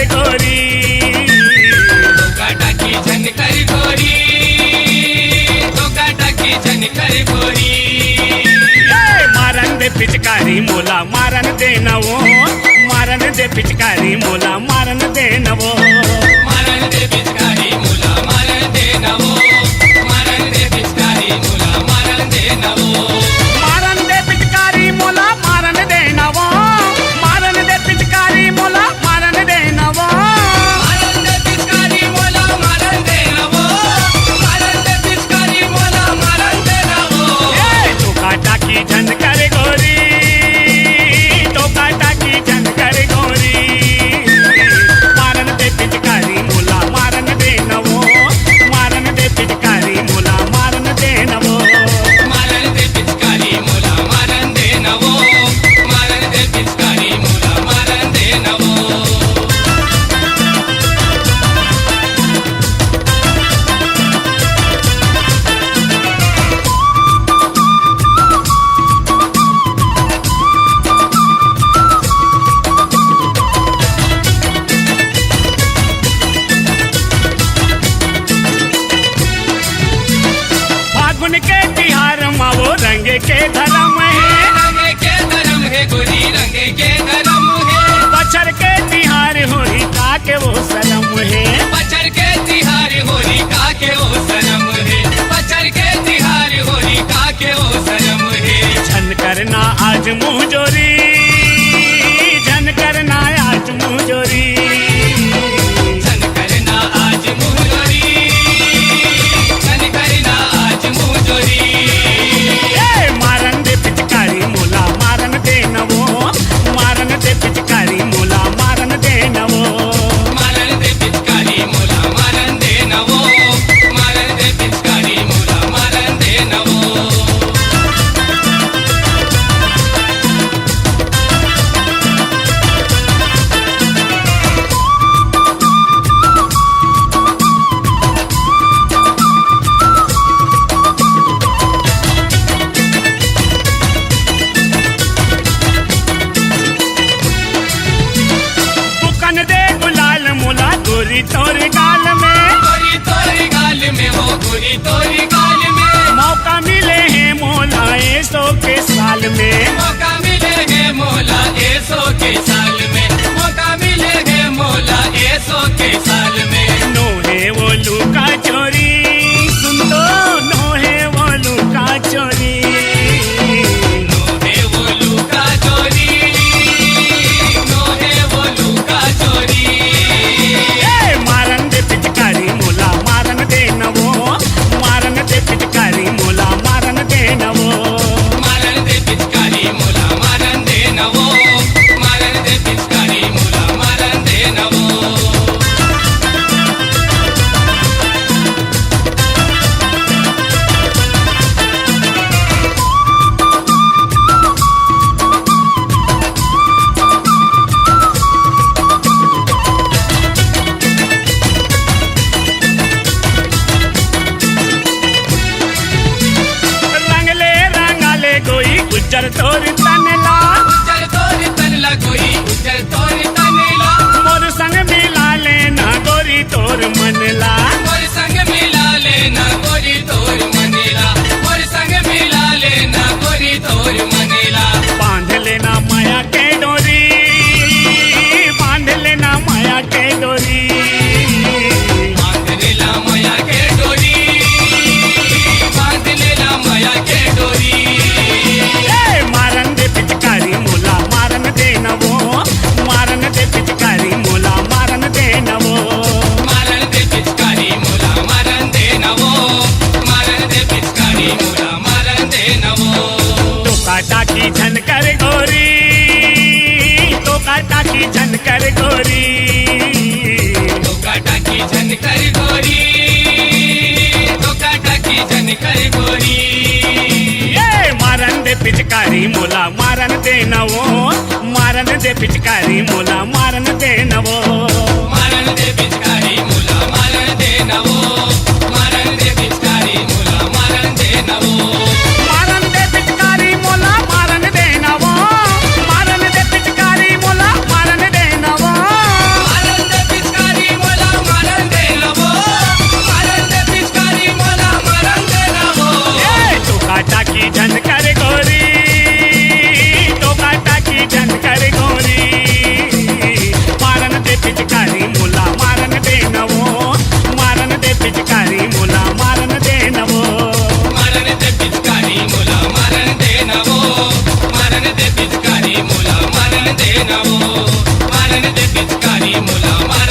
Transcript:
झनकर गोरी धोका टाकी झनकर गोरी धोका टाकी झनकर गोरी मारन दे पिचकारी मोला मारन दे नवो मारन दे पिचकारी मोला मारन दे नवो मारन दे पिचकारी मोला मारन दे नवो मारन दे पिचकारी मोला मारन दे नवो मारन दे पिचकारी मोला मारन दे नवो मारन दे पिचकारी मोला मारन दे नवो मारन दे पिचकारी मोला मारन दे नवो मारन दे पिचकारी मोला मारन दे नवो धोका टाकी झनकर गोरी धोका टाकी झनकर गोरी मारन दे पिचकारी मोला मारन दे नवो मारन दे पिचकारी मोला मारन दे नवो मारन दे पिचकारी मोला मारन दे नवो मारन दे पिचकारी मोला मारन दे नवो फागुन के तिहार मावो रंग के धर्म है रंगे के धर्म है गोरी रंगे के धर्म है बछर के तिहार होली का के वो शरम है बचर के तिहार होली का के ओ शरम है बचर के तिहार होली का के ओ शरम है झन करना आज मुँह जोरी झन करना आज मुँह जोरी झन करना आज मुँह जोरी झन करना आज मुँह जोरी मारन दे पिचकारी मोला मारन दे नवो मारन दे पिचकारी मोला मारन दे नवो मारन दे पिचकारी मोला मारन दे नवो मारन दे पिचकारी मोला मारन दे नवो बुकन दे गुलाल मोला गोरी तोर गाल में गोरी तोरी गाल में हो गोरी तोरी गाल में मौका मिले है मोला 100 के साल में मौका मिले है मोला 100 के साल में मौका मिले है मोला 100 के साल में नो है वो लुका चोरी सुन लो नो है वो लुका चोरी नो है वो लुका चोरी नो है वो लुका चोरी मारन दे पिचकारी मोला मारन दे नवो मारन दे पिचकारी मोला मारन दे नवो मारन दे पिचकारी मोला मारन दे नवो मारन दे पिचकारी मोला मारन दे नवो रंगले रंगाले गोई गुज्जर तोर तनला उज्जर तोरी तनला कोई उज्जर तोरी तनेला मोर संग मिला लेना गोरी तोर मनला मोर संग मिला लेना गोरी तोर मनेला मोर संग मिला लेना गोरी तोर मनेला बांध लेना माया के डोरी बांध लेना माया के डोरी बांध लेला माया के डोरी बांध लेला माया के डोरी मारन दे पिचकारी मोला मारन दे नवो मारन दे पिचकारी मोला मारन दे नवो मारन दे पिचकारी मोला मारन दे नवो मारन दे पिचकारी मोला मारन दे नवो धोका टाकी झनकर गोरी धोका टाकी झनकर गोरी धोका टाकी झनकर गोरी धोका टाकी झनकर गोरी मारन दे पिचकारी मोला मारन दे नवो मारन दे पिचकारी मोला मारन दे नवो मारन दे पिचकारी मोला मारन दे नवो मारन दे पिचकारी मोला मारन दे नवो मारन दे पिचकारी मोला मारन दे नवो मारन दे पिचकारी मोला मारन दे नवो मारन दे मारन दे पिचकारी मोला मारन